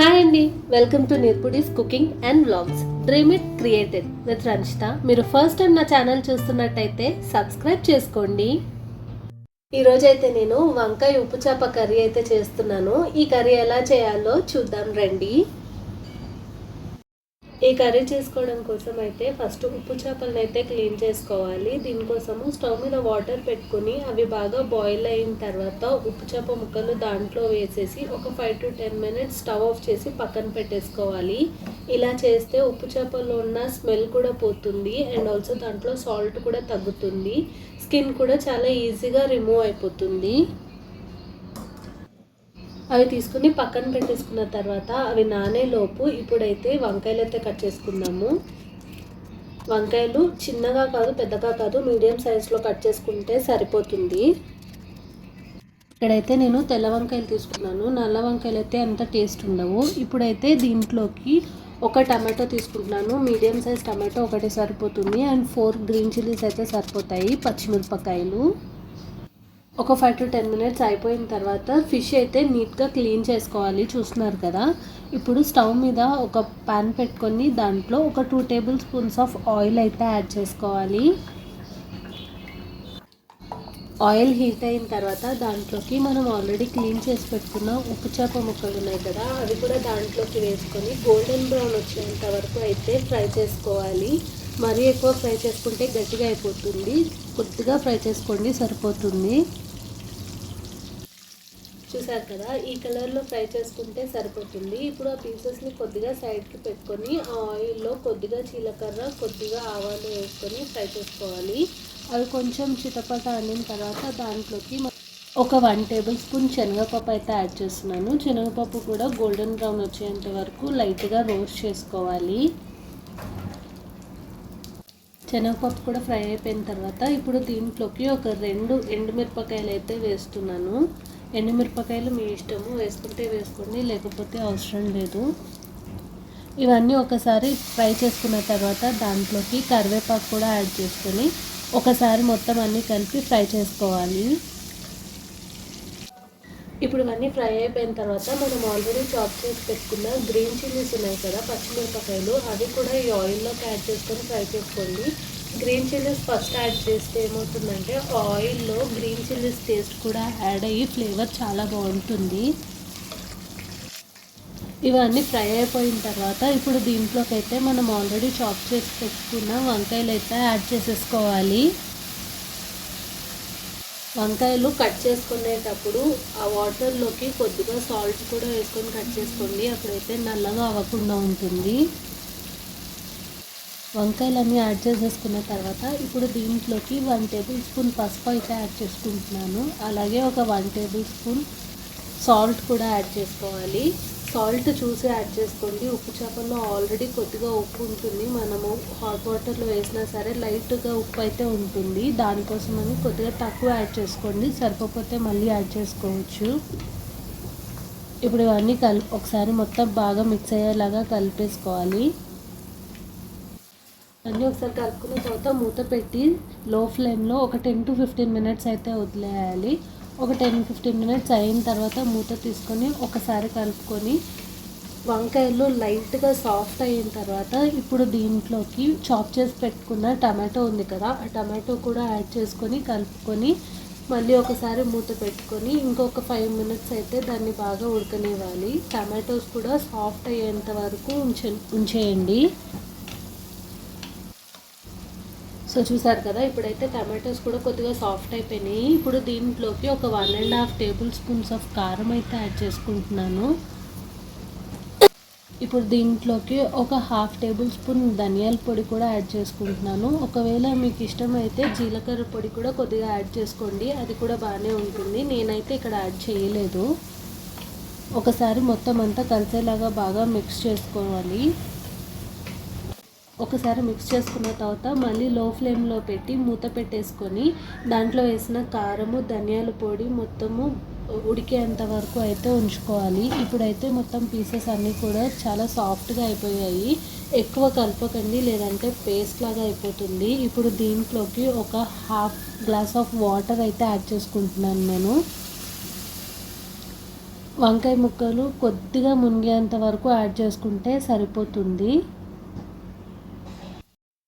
Hi అండి, welcome to నిర్పుడీస్ cooking and vlogs. Dream it created with Ranjitha. మీరు first time నా ఛానల్ చూస్తున్నట్టయితే సబ్స్క్రైబ్ చేసుకోండి. ఈరోజు అయితే నేను వంకాయ ఉప్పు చేప కర్రీ అయితే చేస్తున్నాను. ఈ కర్రీ ఎలా చేయాలో చూద్దాం రండి. ఈ కర్రీ చేసుకోవడం కోసం అయితే ఫస్ట్ ఉప్పు చేపలను అయితే క్లీన్ చేసుకోవాలి. దీనికోసము స్టవ్ మీద వాటర్ పెట్టుకుని అవి బాగా బాయిల్ అయిన తర్వాత ఉప్పు చేప ముక్కలు దాంట్లో వేసేసి ఒక 5 to 10 minutes స్టవ్ ఆఫ్ చేసి పక్కన పెట్టేసుకోవాలి. ఇలా చేస్తే ఉప్పు చేపలో ఉన్న స్మెల్ కూడా పోతుంది అండ్ ఆల్సో దాంట్లో సాల్ట్ కూడా తగ్గుతుంది. స్కిన్ కూడా చాలా ఈజీగా రిమూవ్ అయిపోతుంది. అవి తీసుకుని పక్కన పెట్టేసుకున్న తర్వాత అవి నానేలోపు ఇప్పుడైతే వంకాయలు అయితే కట్ చేసుకుందాము. వంకాయలు చిన్నగా కాదు పెద్దగా కాదు మీడియం సైజులో కట్ చేసుకుంటే సరిపోతుంది. ఇక్కడైతే నేను తెల్ల వంకాయలు తీసుకున్నాను. నల్ల వంకాయలు అయితే అంత టేస్ట్ ఉండవు. ఇప్పుడైతే దీంట్లోకి ఒక టమాటో తీసుకుంటున్నాను. మీడియం సైజ్ టమాటో ఒకటి సరిపోతుంది అండ్ 4 గ్రీన్ చిల్లీస్ అయితే సరిపోతాయి. పచ్చిమిరపకాయలు ఒక 5 to 10 minutes అయిపోయిన తర్వాత ఫిష్ అయితే నీట్గా క్లీన్ చేసుకోవాలి. చూస్తున్నారు కదా. ఇప్పుడు స్టవ్ మీద ఒక పాన్ పెట్టుకొని దాంట్లో ఒక 2 tablespoons ఆఫ్ ఆయిల్ అయితే యాడ్ చేసుకోవాలి. ఆయిల్ హీట్ అయిన తర్వాత దాంట్లోకి మనం ఆల్రెడీ క్లీన్ చేసి పెట్టుకున్న ఉప్పు చేప ముక్కలు ఉన్నాయి కదా, అవి కూడా దాంట్లోకి వేసుకొని గోల్డెన్ బ్రౌన్ వచ్చేంత వరకు అయితే ఫ్రై చేసుకోవాలి. మరీ ఎక్కువ ఫ్రై చేసుకుంటే గట్టిగా అయిపోతుంది. కొద్దిగా ఫ్రై చేసుకోండి సరిపోతుంది. చూసారు కదా, ఈ కలర్లో ఫ్రై చేసుకుంటే సరిపోతుంది. ఇప్పుడు ఆ పీసెస్ని కొద్దిగా సైడ్కి పెట్టుకొని ఆ ఆయిల్లో కొద్దిగా జీలకర్ర కొద్దిగా ఆవాలు వేసుకొని ఫ్రై చేసుకోవాలి. అవి కొంచెం చిటపట అనిన తర్వాత దాంట్లోకి ఒక 1 tablespoon శనగపప్పు అయితే యాడ్ చేస్తున్నాను. శనగపప్పు కూడా గోల్డెన్ బ్రౌన్ వచ్చేంత వరకు లైట్గా రోస్ట్ చేసుకోవాలి. శనగపప్పు కూడా ఫ్రై అయిపోయిన తర్వాత ఇప్పుడు దీంట్లోకి ఒక 2 ఎండుమిరపకాయలు అయితే వేస్తున్నాను. ఎండుమిరపకాయలు మీ ఇష్టము, వేసుకుంటే వేసుకోండి లేకపోతే అవసరం లేదు. ఇవన్నీ ఒకసారి ఫ్రై చేసుకున్న తర్వాత దాంట్లోకి కరివేపాకు కూడా యాడ్ చేసుకొని ఒకసారి మొత్తం అన్నీ కలిపి ఫ్రై చేసుకోవాలి. ఇప్పుడు ఇవన్నీ ఫ్రై అయిపోయిన తర్వాత మనం ఆల్రెడీ చాప్ చేసి పెట్టుకున్న గ్రీన్ చిల్లీస్ ఉన్నాయి కదా, పచ్చిమిరపకాయలు, అవి కూడా ఈ ఆయిల్లోకి యాడ్ చేసుకొని ఫ్రై చేసుకోండి. గ్రీన్ చిల్లీస్ ఫస్ట్ యాడ్ చేస్తే ఏమవుతుందంటే ఆయిల్లో గ్రీన్ చిల్లీస్ టేస్ట్ కూడా యాడ్ అయ్యి ఫ్లేవర్ చాలా బాగుంటుంది. ఇవన్నీ ఫ్రై అయిపోయిన తర్వాత ఇప్పుడు దీంట్లోకి అయితే మనం ఆల్రెడీ చాప్ చేసి పెట్టుకున్న వంకాయలు అయితే యాడ్ చేసేసుకోవాలి. వంకాయలు కట్ చేసుకునేటప్పుడు ఆ వాటర్లోకి కొద్దిగా సాల్ట్ కూడా వేసుకొని కట్ చేసుకోండి. అప్పుడైతే నల్లగా అవ్వకుండా ఉంటుంది. వంకాయలన్నీ యాడ్ చేసేసుకున్న తర్వాత ఇప్పుడు దీంట్లోకి 1 tablespoon పసుపు అయితే యాడ్ చేసుకుంటున్నాను. అలాగే ఒక 1 tablespoon సాల్ట్ కూడా యాడ్ చేసుకోవాలి. సాల్ట్ చూసి యాడ్ చేసుకోండి. ఉప్పు చేపల్లో ఆల్రెడీ కొద్దిగా ఉప్పు ఉంటుంది. మనము హాట్ వాటర్లో వేసినా సరే లైట్గా ఉప్పు అయితే ఉంటుంది. దానికోసమని కొద్దిగా తక్కువ యాడ్ చేసుకోండి. సరిపోతే మళ్ళీ యాడ్ చేసుకోవచ్చు. ఇప్పుడు ఇవన్నీ ఒకసారి మొత్తం బాగా మిక్స్ అయ్యేలాగా కలిపేసుకోవాలి. అన్నీ ఒకసారి కలుపుకున్న తర్వాత మూత పెట్టి లో ఫ్లేమ్లో ఒక 10 to 15 minutes అయితే వదిలేయాలి. ఒక 10-15 minutes అయిన తర్వాత మూత తీసుకొని ఒకసారి కలుపుకొని వంకాయలు లైట్గా సాఫ్ట్ అయిన తర్వాత ఇప్పుడు దీంట్లోకి చాప్ చేసి పెట్టుకున్న టమాటో ఉంది కదా, ఆ టమాటో కూడా యాడ్ చేసుకొని కలుపుకొని మళ్ళీ ఒకసారి మూత పెట్టుకొని ఇంకొక 5 minutes అయితే దాన్ని బాగా ఉడకనివ్వాలి. టమాటోస్ కూడా సాఫ్ట్ అయ్యేంత వరకు ఉంచేయండి. సో చూసారు కదా, ఇప్పుడైతే టమాటోస్ కూడా కొద్దిగా సాఫ్ట్ అయిపోయినాయి. ఇప్పుడు దీంట్లోకి ఒక 1.5 tablespoons ఆఫ్ కారం అయితే యాడ్ చేసుకుంటున్నాను. ఇప్పుడు దీంట్లోకి ఒక 1/2 tablespoon ధనియాల పొడి కూడా యాడ్ చేసుకుంటున్నాను. ఒకవేళ మీకు ఇష్టమైతే జీలకర్ర పొడి కూడా కొద్దిగా యాడ్ చేసుకోండి, అది కూడా బాగానే ఉంటుంది. నేనైతే ఇక్కడ యాడ్ చేయలేదు. ఒకసారి మొత్తం అంతా కలిసేలాగా బాగా మిక్స్ చేసుకోవాలి. ఒకసారి మిక్స్ చేసుకున్న తర్వాత మళ్ళీ లో ఫ్లేమ్లో పెట్టి మూత పెట్టేసుకొని దాంట్లో వేసిన కారము ధనియాల పొడి మొత్తము ఉడికేంత వరకు అయితే ఉంచుకోవాలి. ఇప్పుడైతే మొత్తం పీసెస్ అన్నీ కూడా చాలా సాఫ్ట్గా అయిపోయాయి. ఎక్కువ కలపకండి లేదంటే పేస్ట్ లాగా అయిపోతుంది. ఇప్పుడు దీంట్లోకి ఒక 1/2 glass ఆఫ్ వాటర్ అయితే యాడ్ చేసుకుంటున్నాను నేను. వంకాయ ముక్కలు కొద్దిగా మునిగేంత వరకు యాడ్ చేసుకుంటే సరిపోతుంది.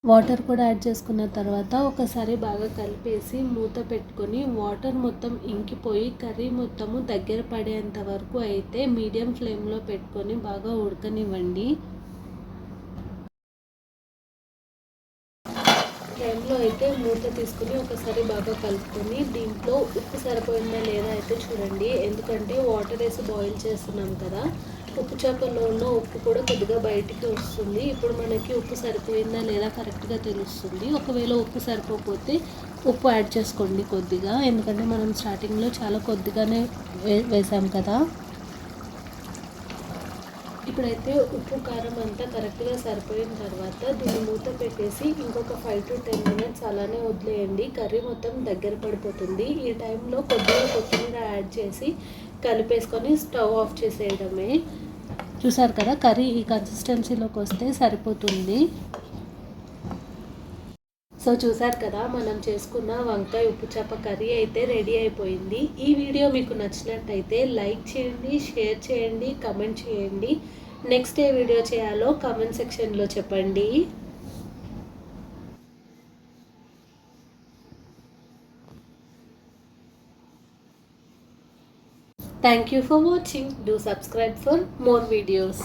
వాటర్ కూడా యాడ్ చేసుకున్న తర్వాత ఒకసారి బాగా కలిపేసి మూత పెట్టుకొని వాటర్ మొత్తం ఇంకిపోయి కర్రీ మొత్తము దగ్గర పడేంత వరకు అయితే మీడియం ఫ్లేమ్లో పెట్టుకొని బాగా ఉడకనివ్వండి. టైంలో అయితే మూత తీసుకుని ఒకసారి బాగా కలుపుకొని దీంట్లో ఉప్పు సరిపోయిందా లేదా అయితే చూడండి. ఎందుకంటే వాటర్ వేసి బాయిల్ చేస్తున్నాం కదా, ఉప్పు చేపల్లో ఉన్న ఉప్పు కూడా కొద్దిగా బయటికి వస్తుంది. ఇప్పుడు మనకి ఉప్పు సరిపోయిందా లేదా కరెక్ట్గా తెలుస్తుంది. ఒకవేళ ఉప్పు సరిపోకపోతే ఉప్పు యాడ్ చేసుకోండి కొద్దిగా, ఎందుకంటే మనం స్టార్టింగ్లో చాలా కొద్దిగానే వేసాం కదా. ఇప్పుడైతే ఉప్పు కారం అంతా కరెక్ట్గా సరిపోయిన తర్వాత దీన్ని మూత పెట్టేసి ఇంకొక 5 to 10 minutes అలానే వదిలేయండి. కర్రీ మొత్తం దగ్గర పడిపోతుంది. ఈ టైంలో కొద్దిగా కొత్తిమీర యాడ్ చేసి కలిపేసుకొని స్టవ్ ఆఫ్ చేసేయడమే. చూసారు కదా, కర్రీ ఈ కన్సిస్టెన్సీలోకి వస్తే సరిపోతుంది. సో చూసారు కదా, మనం చేసుకున్న వంకాయ ఉప్పు చేప కర్రీ అయితే రెడీ అయిపోయింది. ఈ వీడియో మీకు నచ్చినట్టయితే లైక్ చేయండి, షేర్ చేయండి, కమెంట్ చేయండి. నెక్స్ట్ ఏ వీడియో చేయాలో కామెంట్ సెక్షన్లో చెప్పండి. Thank you for watching. Do subscribe for more videos.